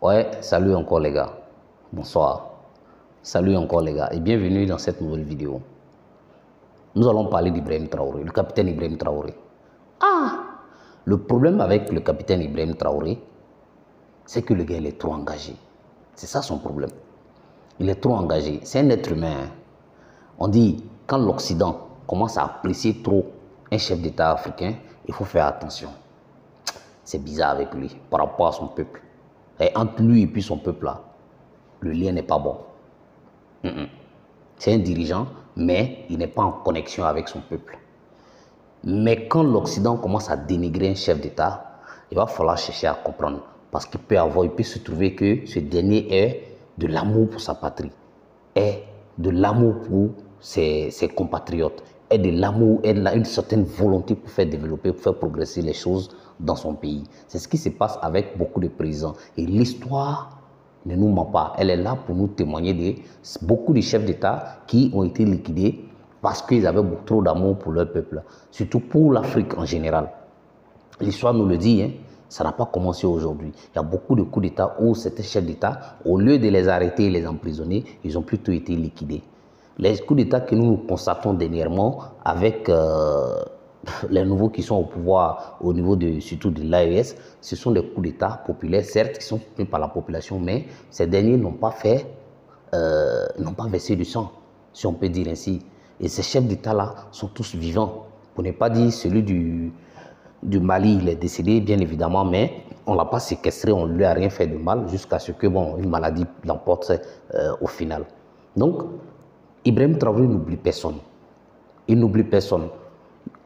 Ouais, salut encore les gars. Bonsoir. Salut encore les gars et bienvenue dans cette nouvelle vidéo. Nous allons parler d'Ibrahim Traoré, le capitaine Ibrahim Traoré. Le problème avec le capitaine Ibrahim Traoré, c'est que le gars il est trop engagé. C'est ça son problème. Il est trop engagé. C'est un être humain. Hein. On dit, quand l'Occident commence à apprécier trop un chef d'État africain, il faut faire attention. C'est bizarre avec lui par rapport à son peuple. Et entre lui et puis son peuple là, le lien n'est pas bon. C'est un dirigeant, mais il n'est pas en connexion avec son peuple. Mais quand l'Occident commence à dénigrer un chef d'État, il va falloir chercher à comprendre. Parce qu'il peut se trouver que ce dernier ait de l'amour pour sa patrie, ait de l'amour pour ses compatriotes, ait de l'amour, ait une certaine volonté pour faire développer, pour faire progresser les choses dans son pays. C'est ce qui se passe avec beaucoup de présidents. Et l'histoire ne nous ment pas. Elle est là pour nous témoigner de beaucoup de chefs d'État qui ont été liquidés parce qu'ils avaient beaucoup trop d'amour pour leur peuple, surtout pour l'Afrique en général. L'histoire nous le dit, hein, ça n'a pas commencé aujourd'hui. Il y a beaucoup de coups d'État où certains chefs d'État, au lieu de les arrêter et les emprisonner, ils ont plutôt été liquidés. Les coups d'État que nous constatons dernièrement avec les nouveaux qui sont au pouvoir au niveau surtout de l'AES, ce sont des coups d'État populaires, certes, qui sont soutenus par la population, mais ces derniers n'ont pas versé du sang, si on peut dire ainsi. Et ces chefs d'État-là sont tous vivants. Pour ne pas dire celui du Mali, il est décédé, bien évidemment, mais on ne l'a pas séquestré, on ne lui a rien fait de mal jusqu'à ce que une maladie l'emporte au final. Donc, Ibrahim Traoré n'oublie personne. Il n'oublie personne.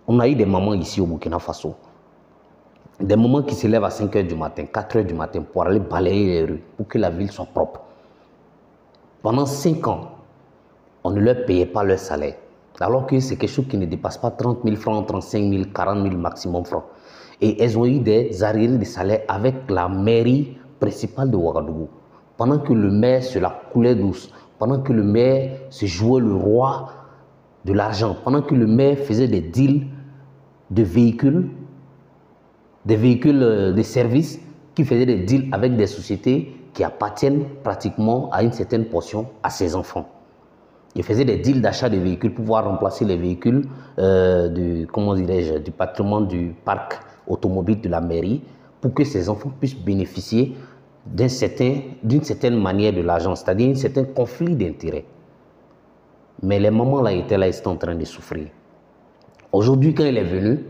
On a eu des mamans ici au Burkina Faso. Des mamans qui se lèvent à 5 h du matin, 4 h du matin pour aller balayer les rues, pour que la ville soit propre. Pendant 5 ans, on ne leur payait pas leur salaire. Alors que c'est quelque chose qui ne dépasse pas 30 000 francs, 35 000, 40 000 maximum francs. Et elles ont eu des arriérés de salaire avec la mairie principale de Ouagadougou. Pendant que le maire se la coulait douce, pendant que le maire se jouait le roi de l'argent, pendant que le maire faisait des deals de véhicules, de services, qui faisaient des deals avec des sociétés qui appartiennent pratiquement à une certaine portion à ses enfants. Il faisait des deals d'achat de véhicules pour pouvoir remplacer les véhicules du patrimoine du parc automobile de la mairie pour que ses enfants puissent bénéficier d'une certaine manière de l'argent, c'est-à-dire un certain conflit d'intérêts. Mais les mamans là étaient en train de souffrir. Aujourd'hui, quand il est venu,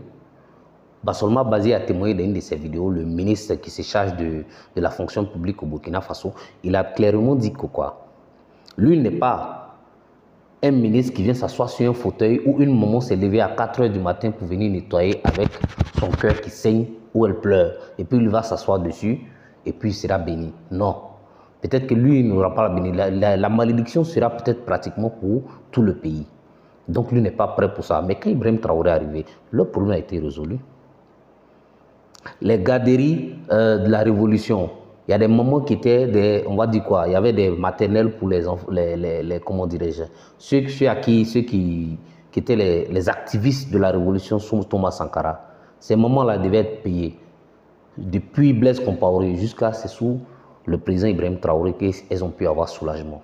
Bassolma Bazé a témoigné dans une de ses vidéos, le ministre qui se charge de la fonction publique au Burkina Faso, il a clairement dit que quoi, lui, il n'est pas un ministre qui vient s'asseoir sur un fauteuil où une maman s'est levée à 4 h du matin pour venir nettoyer avec son cœur qui saigne ou elle pleure. Et puis il va s'asseoir dessus et puis il sera béni. Non. Peut-être que lui, il n'aura pas la bénédiction. La malédiction sera peut-être pratiquement pour tout le pays. Donc lui n'est pas prêt pour ça. Mais quand Ibrahim Traoré est arrivé, le problème a été résolu. Les garderies de la révolution, il y a des moments qui étaient on va dire quoi, il y avait des maternelles pour les enfants, comment dirais-je, ceux qui étaient les activistes de la révolution sous Thomas Sankara. Ces moments-là devaient être payés. Depuis Blaise Compaoré jusqu'à sous le président Ibrahim Traoré qu'elles ont pu avoir soulagement.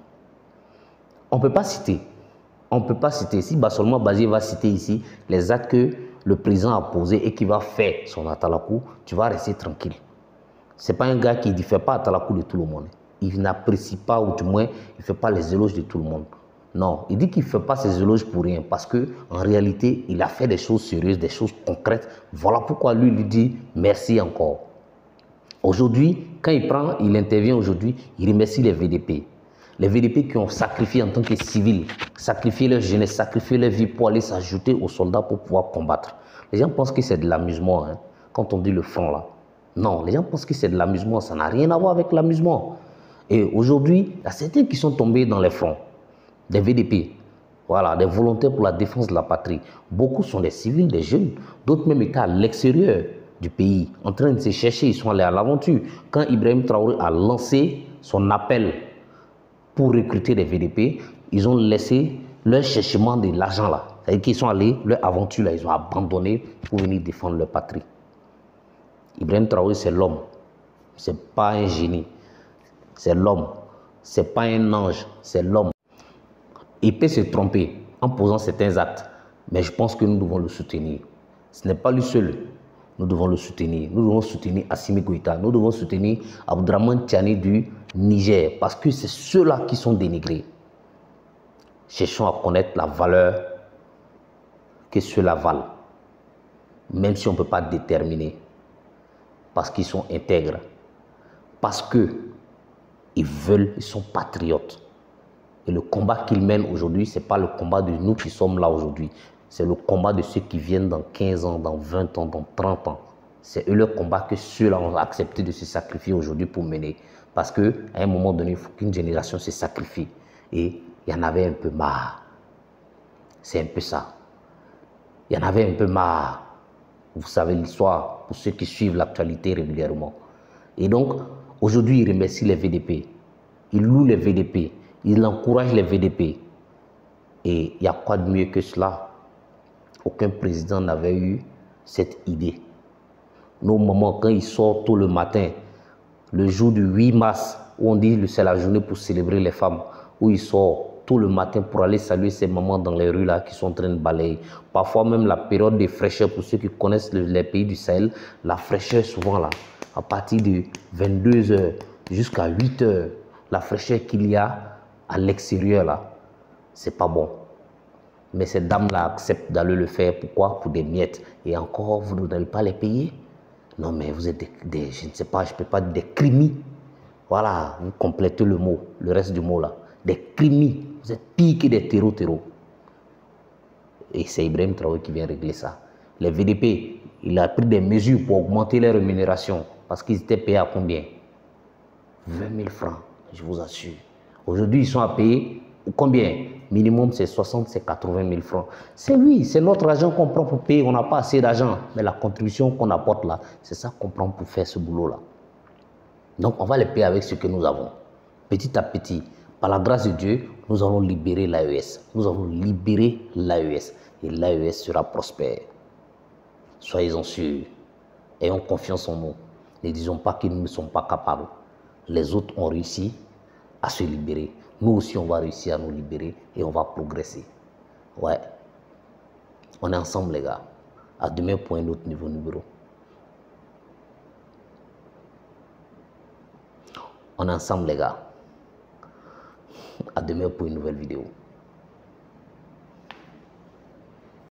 On ne peut pas citer. Si Bassolma Bazé va citer ici les actes que le président a posés et qui va faire son atalakou, tu vas rester tranquille. Ce n'est pas un gars qui ne fait pas atalakou de tout le monde. Il n'apprécie pas, ou du moins, il ne fait pas les éloges de tout le monde. Non, il dit qu'il ne fait pas ses éloges pour rien, parce qu'en réalité, il a fait des choses sérieuses, des choses concrètes. Voilà pourquoi lui dit merci encore. Aujourd'hui, quand il intervient aujourd'hui, il remercie les VDP. Les VDP qui ont sacrifié en tant que civils, sacrifié leur jeunesse, sacrifié leur vie pour aller s'ajouter aux soldats pour pouvoir combattre. Les gens pensent que c'est de l'amusement, hein, quand on dit le front là. Non, les gens pensent que c'est de l'amusement, ça n'a rien à voir avec l'amusement. Et aujourd'hui, il y a certains qui sont tombés dans les fronts, des VDP, voilà, des volontaires pour la défense de la patrie. Beaucoup sont des civils, des jeunes, d'autres même étaient à l'extérieur du pays, en train de se chercher, ils sont allés à l'aventure. Quand Ibrahim Traoré a lancé son appel pour recruter des VDP, ils ont laissé leur cherchement de l'argent là. C'est-à-dire qu'ils sont allés, leur aventure là, ils ont abandonné pour venir défendre leur patrie. Ibrahim Traoré, c'est l'homme, c'est pas un génie. c'est l'homme. Ce n'est pas un ange, c'est l'homme. Il peut se tromper en posant certains actes, mais je pense que nous devons le soutenir. Ce n'est pas lui seul. Nous devons le soutenir. Nous devons soutenir Assimi Goïta. Nous devons soutenir Abdourahmane Tiani du Niger, parce que c'est ceux-là qui sont dénigrés. Cherchons à connaître la valeur que ceux-là valent, même si on ne peut pas déterminer, parce qu'ils sont intègres, parce qu'ils veulent, ils sont patriotes. Et le combat qu'ils mènent aujourd'hui, ce n'est pas le combat de nous qui sommes là aujourd'hui. C'est le combat de ceux qui viennent dans 15 ans, dans 20 ans, dans 30 ans. C'est eux le combat que ceux-là ont accepté de se sacrifier aujourd'hui pour mener. Parce qu'à un moment donné, il faut qu'une génération se sacrifie. Et il y en avait un peu marre. C'est un peu ça. Il y en avait un peu marre. Vous savez l'histoire, pour ceux qui suivent l'actualité régulièrement. Et donc, aujourd'hui, il remercie les VDP. Il loue les VDP. Il encourage les VDP. Et il y a quoi de mieux que cela? Aucun président n'avait eu cette idée. Nos mamans, quand ils sortent tôt le matin, le jour du 8 mars, où on dit que c'est la journée pour célébrer les femmes, où ils sortent tôt le matin pour aller saluer ces mamans dans les rues là qui sont en train de balayer. Parfois même la période de fraîcheur, pour ceux qui connaissent les pays du Sahel, la fraîcheur souvent là, à partir de 22 h jusqu'à 8 h, la fraîcheur qu'il y a à l'extérieur là, c'est pas bon. Mais ces dames-là acceptent d'aller le faire. Pourquoi? Pour des miettes. Et encore, vous n'allez pas les payer? Non, mais vous êtes des je ne sais pas, je ne peux pas dire des crimis. Voilà, vous complétez le mot, le reste du mot là. Des crimis. Vous êtes pire que des terreaux. Et c'est Ibrahim Traoré qui vient régler ça. Les VDP, il a pris des mesures pour augmenter les rémunérations. Parce qu'ils étaient payés à combien? 20 000 francs, je vous assure. Aujourd'hui, ils sont à payer combien? Minimum, c'est 60, c'est 80 000 francs. C'est oui, c'est notre argent qu'on prend pour payer. On n'a pas assez d'argent. Mais la contribution qu'on apporte là, c'est ça qu'on prend pour faire ce boulot-là. Donc, on va les payer avec ce que nous avons. Petit à petit, par la grâce de Dieu, nous allons libérer l'AES. Nous allons libérer l'AES. Et l'AES sera prospère. Soyez-en sûrs. Ayons confiance en nous. Ne disons pas qu'ils ne sont pas capables. Les autres ont réussi à se libérer. Nous aussi, on va réussir à nous libérer et on va progresser. Ouais. On est ensemble, les gars. À demain pour un autre niveau numéro. On est ensemble, les gars. À demain pour une nouvelle vidéo.